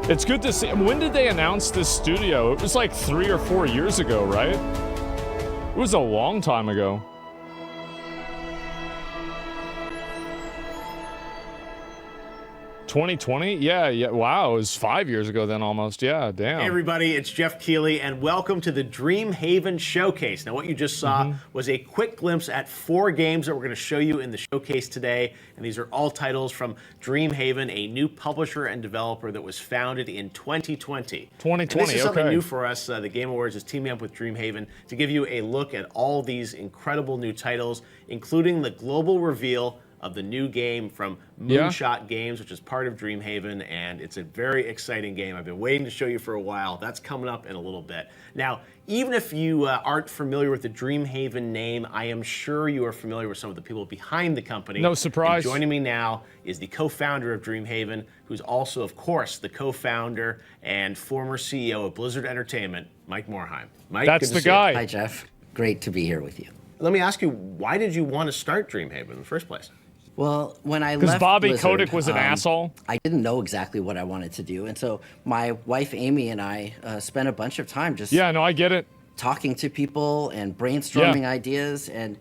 It's good to see. When did they announce this studio? It was like 3 or 4 years ago, right? It was a long time ago. 2020? Yeah. Wow, it was 5 years ago then almost. Yeah, damn. Hey everybody, it's Jeff Keighley, and welcome to the Dreamhaven Showcase. Now what you just saw was a quick glimpse at 4 games that we're going to show you in the showcase today. And these are all titles from Dreamhaven, a new publisher and developer that was founded in 2020. 2020, and this is something okay. new for us. The Game Awards is teaming up with Dreamhaven to give you a look at all these incredible new titles, including the global reveal of the new game from Moonshot Games, which is part of Dreamhaven, and it's a very exciting game. I've been waiting to show you for a while. That's coming up in a little bit. Now, even if you aren't familiar with the Dreamhaven name, I am sure you are familiar with some of the people behind the company. No surprise. And joining me now is the co-founder of Dreamhaven, who's also, of course, the co-founder and former CEO of Blizzard Entertainment, Mike Morhaime. Mike, that's the guy. Hi, Jeff. Great to be here with you. Let me ask you, why did you want to start Dreamhaven in the first place? Well, when I left Because Bobby Blizzard, Kotick was an asshole? I didn't know exactly what I wanted to do. And so my wife, Amy, and I spent a bunch of time just Yeah, no, I get it. talking to people and brainstorming ideas. And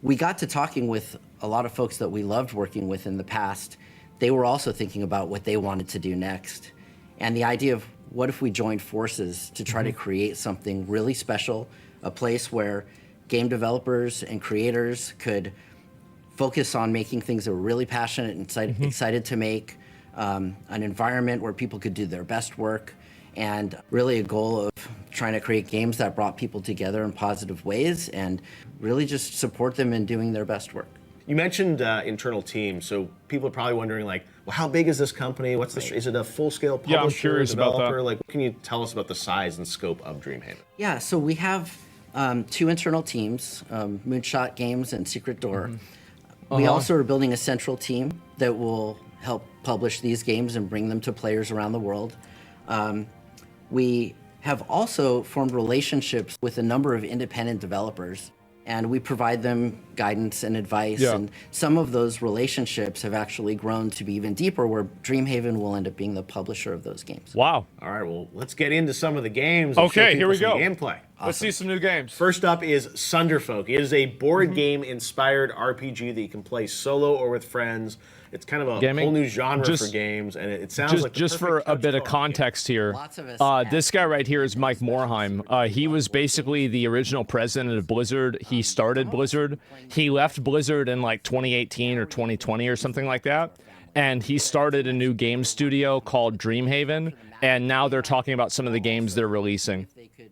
we got to talking with a lot of folks that we loved working with in the past. They were also thinking about what they wanted to do next. And the idea of what if we joined forces to try to create something really special, a place where game developers and creators could focus on making things that were really passionate and excited to make, an environment where people could do their best work, and really a goal of trying to create games that brought people together in positive ways and really just support them in doing their best work. You mentioned internal teams, so people are probably wondering, like, well, how big is this company? What's the, is it a full-scale publisher, I'm curious about developer? that. Like, what can you tell us about the size and scope of Dreamhaven? Yeah, so we have 2 internal teams, Moonshot Games and Secret Door. We also are building a central team that will help publish these games and bring them to players around the world. We have also formed relationships with a number of independent developers, and we provide them guidance and advice. Yeah. And some of those relationships have actually grown to be even deeper, where Dreamhaven will end up being the publisher of those games. Wow. All right, well, let's get into some of the games. And show Okay, here people we some go. Gameplay. Let's see some new games. First up is Sunderfolk. It is a board game-inspired RPG that you can play solo or with friends. It's kind of a whole new genre for games, and it sounds like the just for perfect a bit of couch co-op context here. Lots of us This guy right here is Mike Morhaime. He was basically the original president of Blizzard. He started Blizzard. He left Blizzard in like 2018 or 2020 or something like that. And he started a new game studio called Dreamhaven. And now they're talking about some of the games they're releasing. They could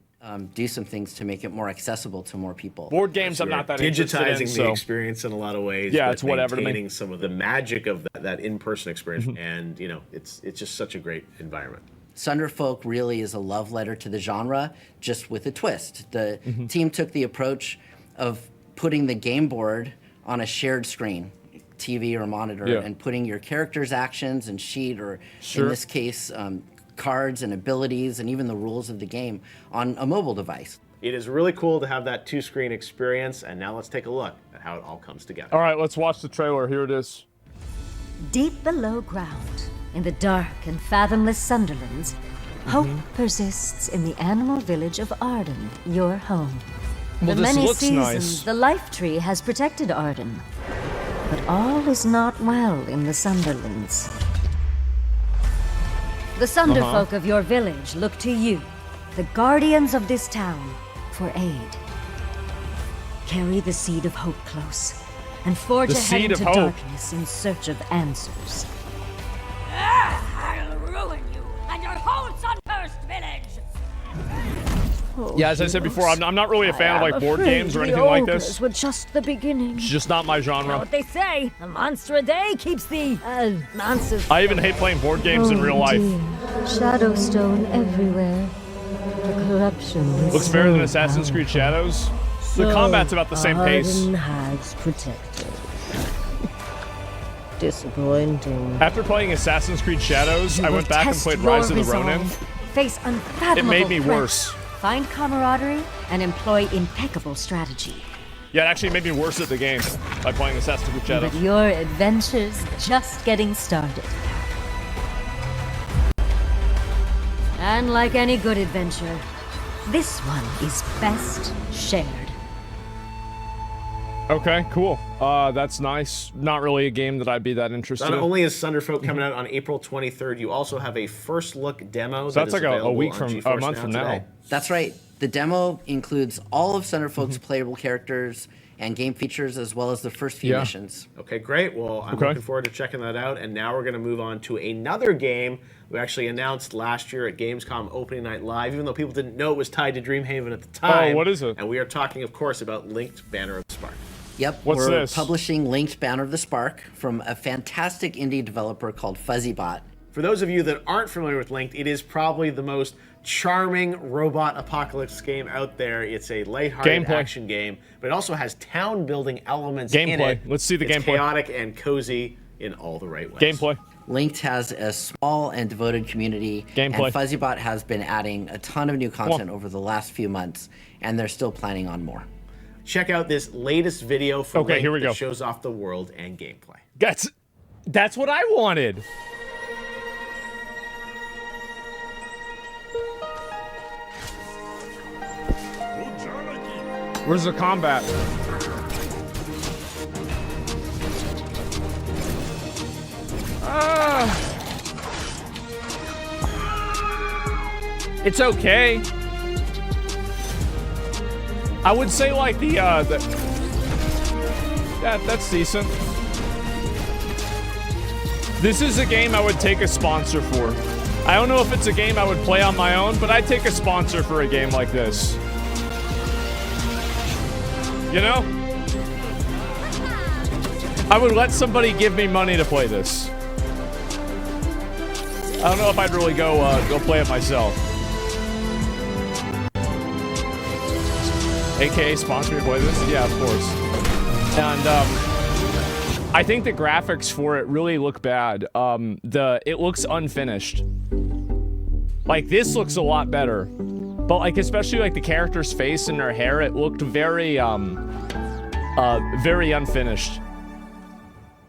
do some things to make it more accessible to more people. Board games, I'm not that interested in. digitizing the experience in a lot of ways. Yeah, but it's whatever to me. maintaining some of the magic of that in-person experience, and you know, it's just such a great environment. Sunderfolk really is a love letter to the genre, just with a twist. The team took the approach of putting the game board on a shared screen, TV or monitor, and putting your character's actions and sheet, or in this case, cards and abilities and even the rules of the game on a mobile device. It is really cool to have that 2-screen experience, and now let's take a look at how it all comes together. All right, let's watch the trailer. Here it is. Deep below ground, in the dark and fathomless Sunderlands, hope persists in the animal village of Arden, your home. Well, For this many looks seasons, nice. the Life Tree has protected Arden. But all is not well in the Sunderlands. The Sunderfolk of your village look to you, the guardians of this town, for aid. Carry the seed of hope close, and forge The ahead seed of into hope. darkness in search of answers. I'll ruin you and your whole sun-cursed village! Yeah, as I said before, I'm not really a fan of like board games or anything like this. Were just the beginning. It's just not my genre. What they say, a monster a day keeps the monsters. I even hate playing board games in real life. Shadowstone everywhere. The corruption is Looks better than Assassin's Creed Shadows. The combat's about the same pace. Arden has protected. Disappointing. After playing Assassin's Creed Shadows, I You went will back and test played your Rise of the Ronin. resolve, face unfathomable It made me threats, worse. Find camaraderie and employ impeccable strategy. Yeah, it actually made me worse at the game by playing Assassin's Creed Shadows. But your adventure's just getting started. And like any good adventure, this one is best shared. Okay, cool. That's nice. Not really a game that I'd be that interested Not in. only is Thunderfolk coming out on April 23rd, you also have a first look demo. So that's like a week from a month from now. That's right. The demo includes all of Thunderfolk's playable characters and game features, as well as the first few missions. Okay, great. Well, I'm looking forward to checking that out. And now we're going to move on to another game we actually announced last year at Gamescom Opening Night Live, even though people didn't know it was tied to Dreamhaven at the time. Oh, what is it? And we are talking, of course, about Linked Banner of the Spark. Yep, What's we're this? publishing Linked Banner of the Spark from a fantastic indie developer called FuzzyBot. For those of you that aren't familiar with Linked, it is probably the most charming robot apocalypse game out there. It's a lighthearted action game, but it also has town-building elements in it. Let's see the it's gameplay. Chaotic and cozy in all the right ways. Gameplay. Linked has a small and devoted community, and FuzzyBot has been adding a ton of new content over the last few months, and they're still planning on more. Check out this latest video from Link here we that go. shows off the world and gameplay. That's what I wanted. Where's the combat? It's okay. I would say like yeah, that's decent. This is a game I would take a sponsor for. I don't know if it's a game I would play on my own, but I'd take a sponsor for a game like this. You know? I would let somebody give me money to play this. I don't know if I'd really go play it myself. AKA sponsor me to play this? Yeah, of course. And I think the graphics for it really look bad. It looks unfinished. Like this looks a lot better. But like especially like the character's face and their hair, it looked very very unfinished.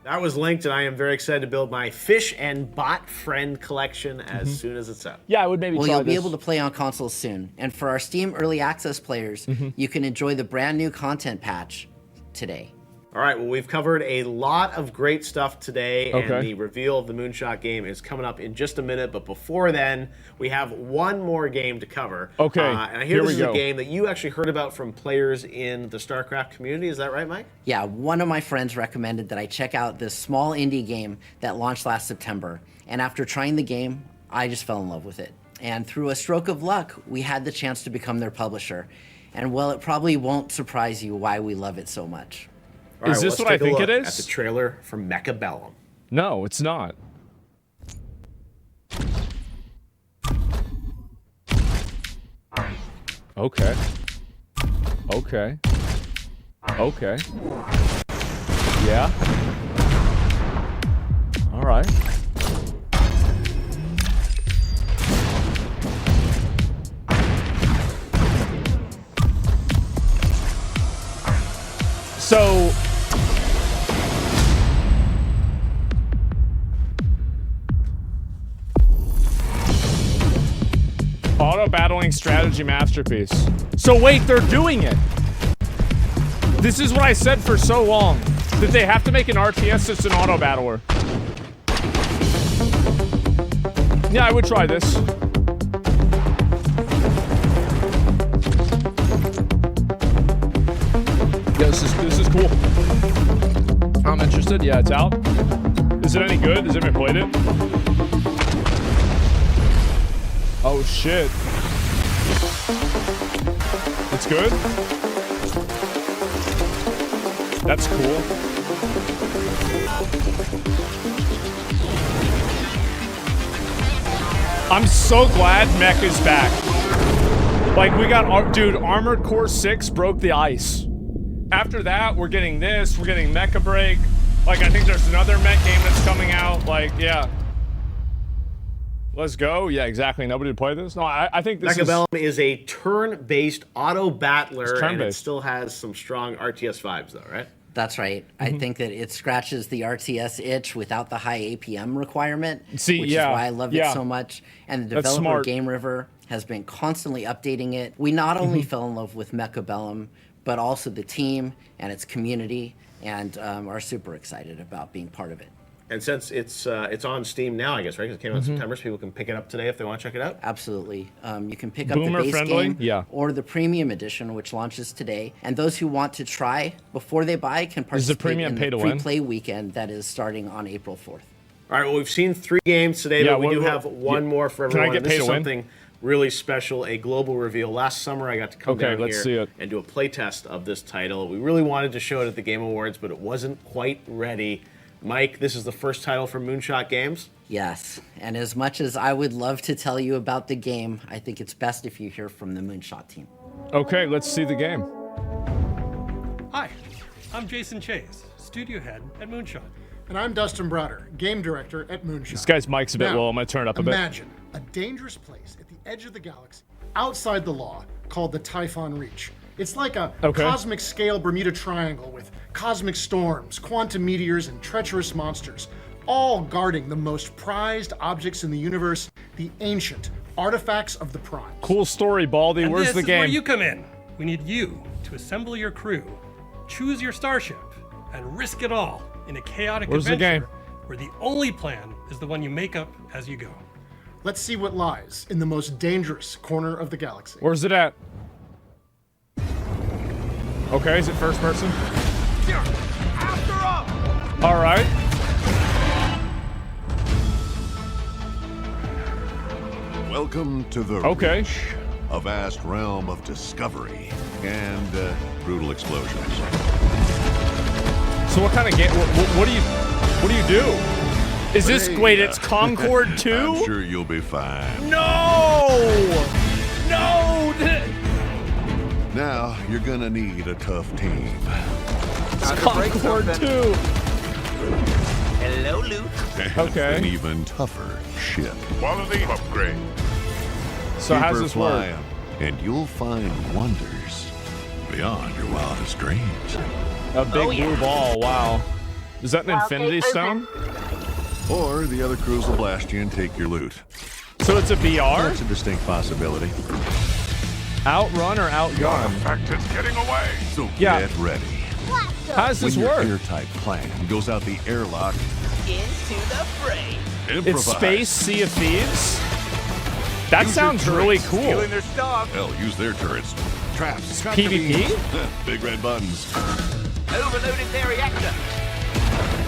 That was Linked, and I am very excited to build my Fish and Bot Friend collection as soon as it's out. Yeah, I would maybe try Well, you'll this. be able to play on consoles soon. And for our Steam Early Access players, you can enjoy the brand new content patch today. All right, well, we've covered a lot of great stuff today, and the reveal of the Moonshot game is coming up in just a minute. But before then, we have one more game to cover. Okay, and I hear this is a game that you actually heard about from players in the StarCraft community. Is that right, Mike? Yeah, one of my friends recommended that I check out this small indie game that launched last September. And after trying the game, I just fell in love with it. And through a stroke of luck, we had the chance to become their publisher. And well, it probably won't surprise you why we love it so much. All right, is this well, what I think it At is? the trailer from Mecha Bellum. No, it's not. Okay. Okay. Okay. Yeah. All right. So auto battling strategy masterpiece. So wait, they're doing it. This is what I said for so long, that they have to make an RTS that's an auto battler. Yeah, I would try this. Yeah, this is cool. I'm interested. Yeah, it's out. Is it any good? Has anyone played it? Oh shit. It's good? That's cool. I'm so glad Mech is back. Like, we got, dude, Armored Core 6 broke the ice. After that, we're getting this, we're getting Mecha Break. Like, I think there's another mech game that's coming out. Like, yeah. Let's go. Yeah, exactly. Nobody would play this? No, I think this Mecha Bellum is a turn-based auto battler, and it turn-based. still has some strong RTS vibes, though, right? That's right. I think that it scratches the RTS itch without the high APM requirement, which is why I loved it so much. And the developer Game River has been constantly updating it. We not only fell in love with Mechabellum, but also the team and its community, and are super excited about being part of it. And since it's on Steam now, I guess, right? Because it came out in September, so people can pick it up today if they want to check it out. Absolutely. You can pick up the base game or the premium edition, which launches today. And those who want to try before they buy can participate in the free play weekend that is starting on April 4th. All right, well, we've seen 3 games today, but we do have one more for everyone. Can I get this is something really special, a global reveal. Last summer, I got to come down here and do a play test of this title. We really wanted to show it at the Game Awards, but it wasn't quite ready. Mike, this is the first title from Moonshot Games? Yes, and as much as I would love to tell you about the game, I think it's best if you hear from the Moonshot team. Okay, let's see the game. Hi, I'm Jason Chase, studio head at Moonshot. And I'm Dustin Broder, game director at Moonshot. This guy's mic's a bit low. I'm going to turn it up a bit. Imagine a dangerous place at the edge of the galaxy, outside the law, called the Typhon Reach. It's like a cosmic scale Bermuda Triangle with cosmic storms, quantum meteors, and treacherous monsters, all guarding the most prized objects in the universe, the ancient artifacts of the Prime. Cool story, Baldy. Where's the game? Where you come in. We need you to assemble your crew, choose your starship, and risk it all in a chaotic adventure where the only plan is the one you make up as you go. Let's see what lies in the most dangerous corner of the galaxy. Where's it at? Okay, is it first person? All right. Welcome to the Reach, a vast realm of discovery and brutal explosions. So what kind of game? What do you do? Is this wait? It's Concord 2? I'm sure you'll be fine. No! Now you're gonna need a tough team. It's Concord 2. Hello, Luke. And an even tougher ship. Quality upgrade. So how's this work? And you'll find wonders beyond your wildest dreams. A big blue ball. Wow. Is that an Infinity Stone? Or the other crews will blast you and take your loot. So it's a VR? That's a distinct possibility. Outrun or outgun? In fact, it's getting away. So get ready. How does this work? When your airtight plan goes out the airlock. Into the fray. Improvise. It's Space Sea of Thieves? That sounds really cool. Stealing their stuff. Hell, use their turrets. Traps. PvP? Big red buttons. Overloaded their reactor.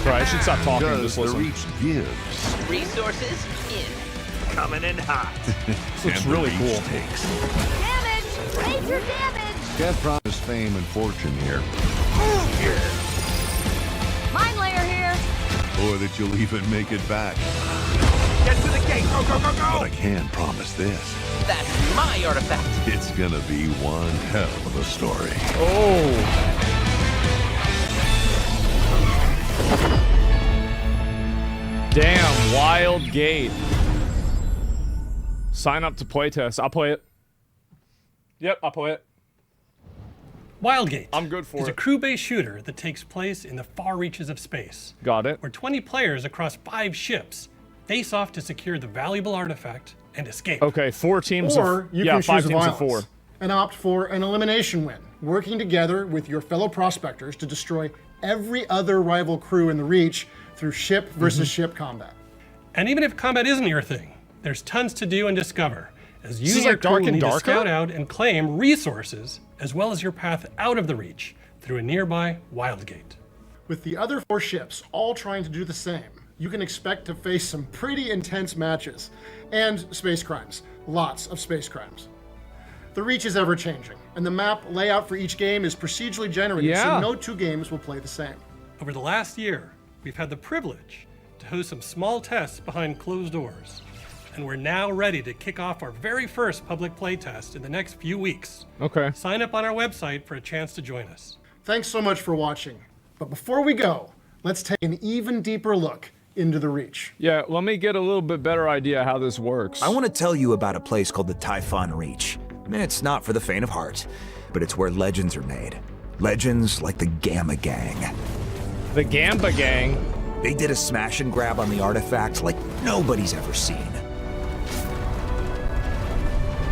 Sorry, I should stop talking and just The listen. Reach gives. Resources in. Coming in hot. This looks really cool. Takes. Damage! Major damage! Can't promise fame and fortune here. Mine layer here! Or that you'll even make it back. Get to the gate. Go, go, go, go. But I can promise this. That's my artifact. It's gonna be one hell of a story. Oh. Damn, Wild Gate. Sign up to playtest. I'll play it. Yep, I'll play it. Wildgate I'm good for is it. a crew-based shooter that takes place in the far reaches of space, Got it. where 20 players across 5 ships face off to secure the valuable artifact and escape. Okay, 4 teams Or of... you yeah, can 5 choose teams violence of 4. and opt for an elimination win, working together with your fellow prospectors to destroy every other rival crew in the Reach through ship versus ship combat. And even if combat isn't your thing, there's tons to do and discover, as you This and is your like Dark crew and need to Darker? scout out and claim resources, as well as your path out of the Reach through a nearby Wildgate. With the other 4 ships all trying to do the same, you can expect to face some pretty intense matches. And space crimes. Lots of space crimes. The Reach is ever changing, and the map layout for each game is procedurally generated, so no 2 games will play the same. Over the last year, we've had the privilege to host some small tests behind closed doors. And we're now ready to kick off our very first public playtest in the next few weeks. Okay. Sign up on our website for a chance to join us. Thanks so much for watching. But before we go, let's take an even deeper look into the Reach. Yeah, let me get a little bit better idea how this works. I want to tell you about a place called the Typhon Reach. It's not for the faint of heart, but it's where legends are made. Legends like the Gamma Gang. The Gamba Gang? They did a smash and grab on the artifact like nobody's ever seen.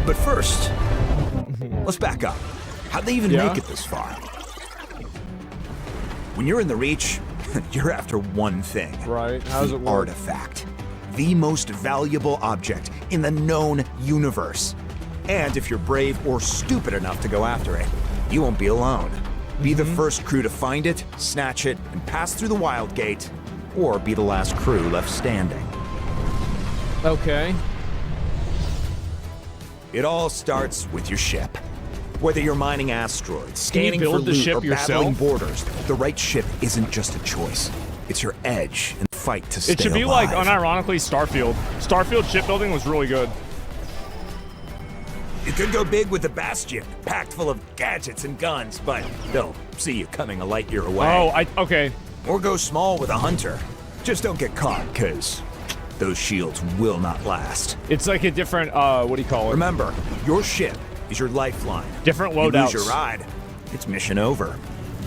But first, let's back up. How'd they even make it this far? When you're in the Reach, you're after one thing. Right, how's it work? Artifact. The most valuable object in the known universe. And if you're brave or stupid enough to go after it, you won't be alone. Be the first crew to find it, snatch it, and pass through the Wild Gate, or be the last crew left standing. Okay. It all starts with your ship. Whether you're mining asteroids, scanning for build the loot, ship or yourself? battling borders, the right ship isn't just a choice. It's your edge in the fight to stay It should be alive. like, unironically, Starfield. Starfield shipbuilding was really good. You could go big with the Bastion, packed full of gadgets and guns, but they'll see you coming a light year away. Oh, okay. Or go small with a Hunter. Just don't get caught, because those shields will not last. It's like a different, what do you call it? Remember, your ship is your lifeline. Different You lose loadouts. your ride, it's mission over.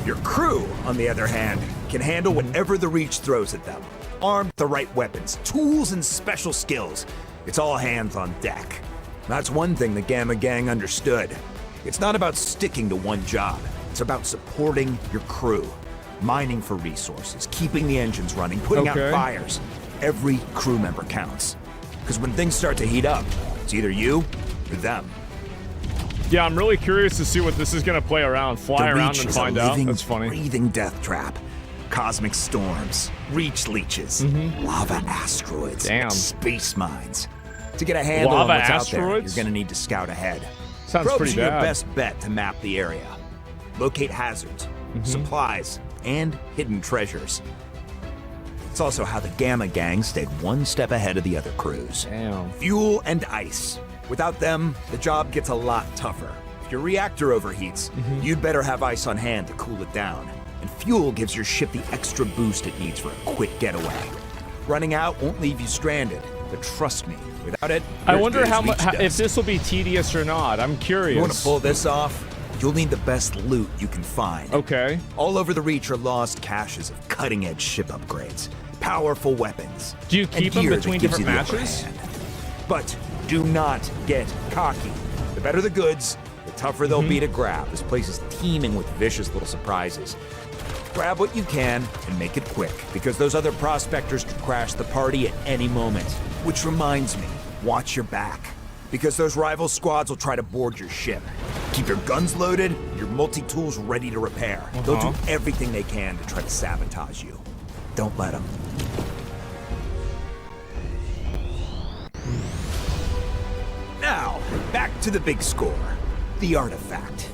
Your crew, on the other hand, can handle whatever the Reach throws at them. Armed with the right weapons, tools, and special skills. It's all hands on deck. That's one thing the Gamma Gang understood. It's not about sticking to one job. It's about supporting your crew. Mining for resources, keeping the engines running, putting out fires. Every crew member counts. Because when things start to heat up, it's either you or them. Yeah, I'm really curious to see what this is going to play around. Fly around and find out. That's funny. Breathing death trap. Cosmic storms, Reach leeches, lava asteroids, and space mines. To get a handle on what's out there, you're gonna need to scout ahead. Sounds Probes pretty are your bad. best bet to map the area. Locate hazards, supplies, and hidden treasures. It's also how the Gamma Gang stayed one step ahead of the other crews. Damn. Fuel and ice. Without them, the job gets a lot tougher. If your reactor overheats, you'd better have ice on hand to cool it down. And fuel gives your ship the extra boost it needs for a quick getaway. Running out won't leave you stranded, but trust me, without it, I you're wonder as how good much as reach if dust. this will be tedious or not. I'm curious. You want to pull this off? You'll need the best loot you can find. Okay. All over the Reach are lost caches of cutting-edge ship upgrades, powerful weapons. Do you and keep them gear that between gives you different the upper matches? hand. But do not get cocky. The better the goods, the tougher they'll be to grab. This place is teeming with vicious little surprises. Grab what you can and make it quick, because those other prospectors could crash the party at any moment. Which reminds me, watch your back, because those rival squads will try to board your ship. Keep your guns loaded, your multi-tools ready to repair. They'll do everything they can to try to sabotage you. Don't let them. Now, back to the big score. The artifact.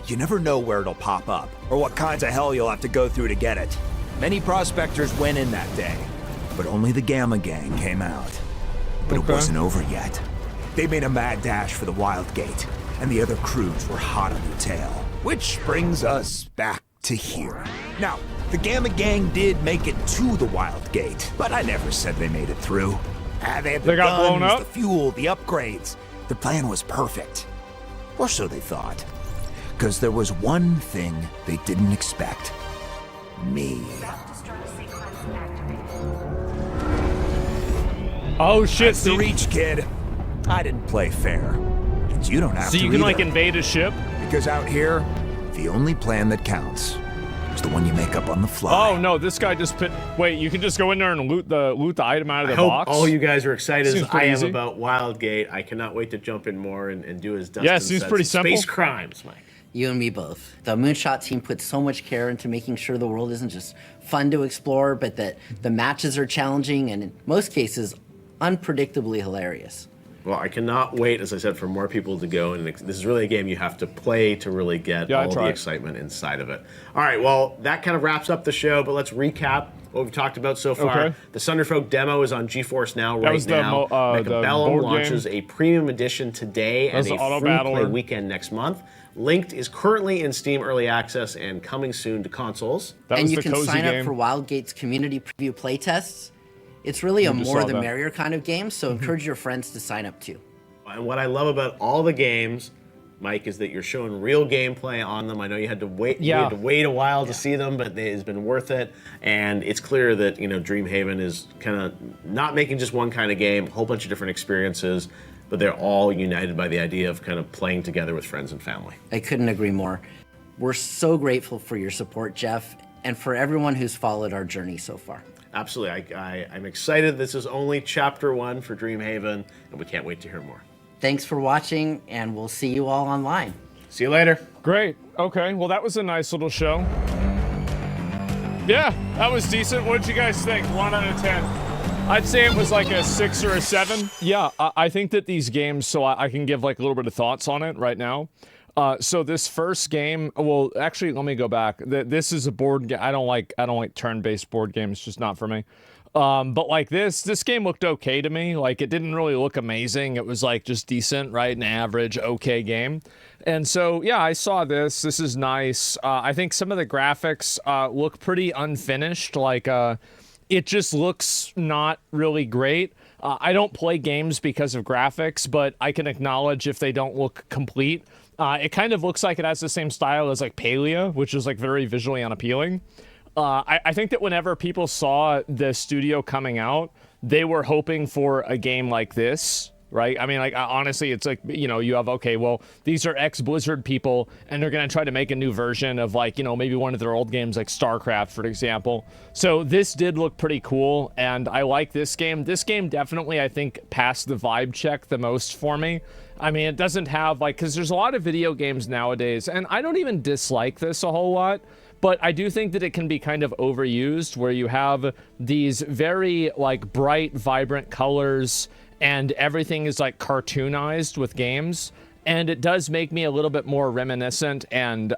You never know where it'll pop up, or what kinds of hell you'll have to go through to get it. Many prospectors went in that day, but only the Gamma Gang came out. But it wasn't over yet. They made a mad dash for the Wild Gate, and the other crews were hot on their tail. Which brings us back to here. Now, the Gamma Gang did make it to the Wild Gate, but I never said they made it through. They had the They got blown guns, up? the fuel, the upgrades. The plan was perfect. Or so they thought. Because there was one thing they didn't expect. Me. Oh shit! That's the Reach, kid. I didn't play fair. And you don't have So to you can like either. invade a ship? Because out here, the only plan that counts is the one you make up on the fly. Oh no! This guy just put. Wait, you can just go in there and loot the item out of I the hope box. all you guys are excited Seems as I pretty am easy. about Wildgate. I cannot wait to jump in more and do as Dustin Yeah, it seems says. pretty simple. Space crimes, Mike. You and me both. The Moonshot team puts so much care into making sure the world isn't just fun to explore, but that the matches are challenging and in most cases, unpredictably hilarious. Well, I cannot wait, as I said, for more people to go. And this is really a game you have to play to really get Yeah, I all the tried. excitement inside of it. All right, well, that kind of wraps up the show, but let's recap what we've talked about so far. Okay. The Thunderfolk demo is on GeForce Now right was the now. the Mechabellum board launches game. a premium edition today and was a the auto free play battler. weekend next month. Linked is currently in Steam Early Access and coming soon to consoles. That And was you the can cozy sign game. up for Wildgate's community preview playtests. It's really a just more saw the that. merrier kind of game, so encourage your friends to sign up too. And what I love about all the games, Mike, is that you're showing real gameplay on them. I know you had to wait. Yeah. You had to wait a while to see them, but it's been worth it. And it's clear that Dreamhaven is kind of not making just one kind of game, a whole bunch of different experiences, but they're all united by the idea of kind of playing together with friends and family. I couldn't agree more. We're so grateful for your support, Jeff, and for everyone who's followed our journey so far. Absolutely. I'm excited. This is only chapter 1 for Dreamhaven, and we can't wait to hear more. Thanks for watching, and we'll see you all online. See you later. Great. Okay. Well, that was a nice little show. Yeah, that was decent. What did you guys think? 1 out of 10. I'd say it was like a 6 or a 7. Yeah, I think that these games, so I can give like a little bit of thoughts on it right now. So this first game, well, actually, let me go back. This is a board game. I don't like turn-based board games. It's just not for me. But like this game looked okay to me. Like it didn't really look amazing. It was like just decent, right? An average, okay game. And so, yeah, I saw this. This is nice. I think some of the graphics look pretty unfinished. Like it just looks not really great. I don't play games because of graphics, but I can acknowledge if they don't look complete. It kind of looks like it has the same style as like Palia, which is like very visually unappealing. I think that whenever people saw the studio coming out, they were hoping for a game like this, right? I mean, like, honestly, it's like, you have, okay, well, these are ex-Blizzard people, and they're going to try to make a new version of, like, maybe one of their old games, like StarCraft, for example. So this did look pretty cool, and I like this game. This game definitely, I think, passed the vibe check the most for me. I mean, it doesn't have, like, because there's a lot of video games nowadays, and I don't even dislike this a whole lot, but I do think that it can be kind of overused, where you have these very, like, bright, vibrant colors, and everything is, like, cartoonized with games. And it does make me a little bit more reminiscent and,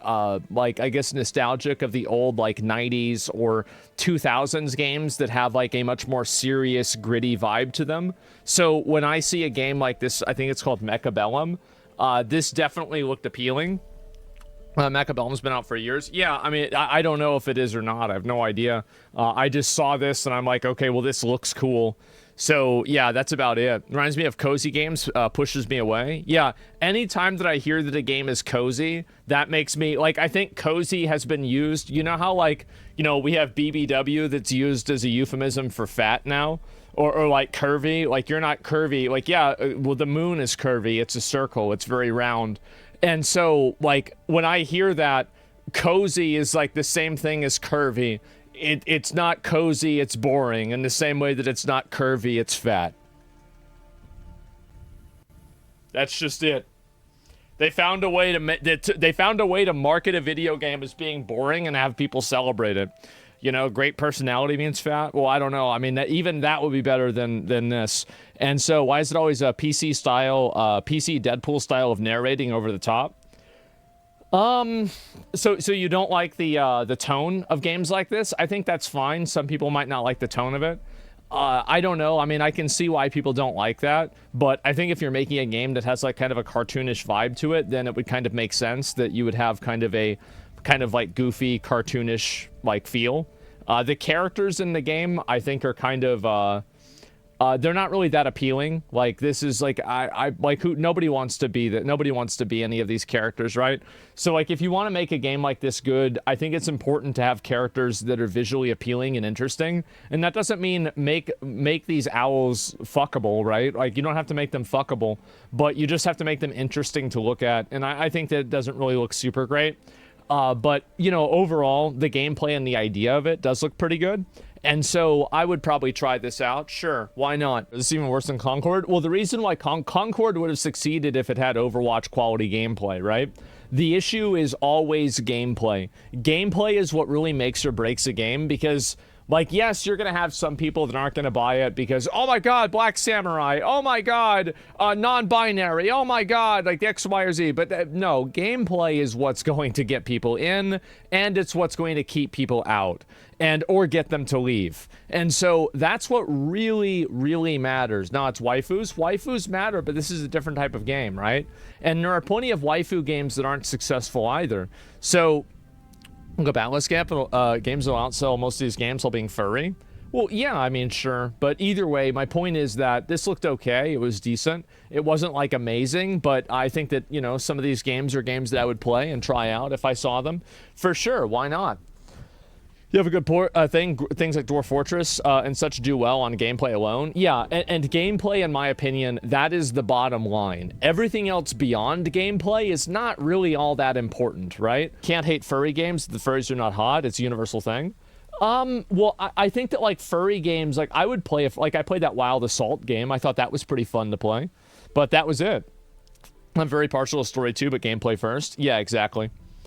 like, I guess nostalgic of the old, like, 90s or 2000s games that have, like, a much more serious, gritty vibe to them. So when I see a game like this, I think it's called Mechabellum, this definitely looked appealing. Mechabellum's been out for years. Yeah, I mean, I don't know if it is or not. I have no idea. I just saw this and I'm like, okay, well, this looks cool. So, yeah, that's about it. Reminds me of cozy games, pushes me away. Yeah, anytime that I hear that a game is cozy, that makes me, like, I think cozy has been used. You know how, like, we have BBW that's used as a euphemism for fat now? Or like, curvy. Like, you're not curvy. Like, yeah, well, the moon is curvy. It's a circle. It's very round. And so, like, when I hear that, cozy is, like, the same thing as curvy. It's not cozy, it's boring, in the same way that it's not curvy, it's fat. That's just it. They found a way to market a video game as being boring and have people celebrate it. Great personality means fat. Well, I don't know. I mean, even that would be better than this. And so, why is it always a PC style, PC Deadpool style of narrating over the top? So you don't like the tone of games like this? I think that's fine. Some people might not like the tone of it. I don't know. I mean, I can see why people don't like that, but I think if you're making a game that has like kind of a cartoonish vibe to it, then it would kind of make sense that you would have kind of like goofy, cartoonish like feel. The characters in the game, I think, are kind of they're not really that appealing. Like, this is like, I like, nobody wants to be that. Nobody wants to be any of these characters, right? So, like, if you want to make a game like this good, I think it's important to have characters that are visually appealing and interesting. And that doesn't mean make these owls fuckable, right? Like, you don't have to make them fuckable, but you just have to make them interesting to look at. And I think that it doesn't really look super great. But, overall, the gameplay and the idea of it does look pretty good. And so I would probably try this out. Sure, why not? Is this even worse than Concord? Well, the reason why Concord would have succeeded if it had Overwatch quality gameplay, right? The issue is always gameplay. Gameplay is what really makes or breaks a game, because, like, yes, you're going to have some people that aren't going to buy it because, oh my god, Black Samurai, oh my god, non-binary, oh my god, like X, Y, or Z. But no, gameplay is what's going to get people in, and it's what's going to keep people out, or get them to leave. And so that's what really, really matters. Now, it's waifus. Waifus matter, but this is a different type of game, right? And there are plenty of waifu games that aren't successful either. So, look at Atlas games will outsell most of these games while being furry. Well, yeah, I mean, sure. But either way, my point is that this looked okay. It was decent. It wasn't, like, amazing, but I think that, you know, some of these games are games that I would play and try out if I saw them. For sure, why not? You have a good things like Dwarf Fortress and such do well on gameplay alone. Yeah, and gameplay, in my opinion, that is the bottom line. Everything else beyond gameplay is not really all that important, right? Can't hate furry games. The furries are not hot. It's a universal thing. Well, I think that, like, furry games, like, I would play, like, I played that Wild Assault game. I thought that was pretty fun to play. But that was it. I'm very partial to story too, but gameplay first. Yeah, exactly.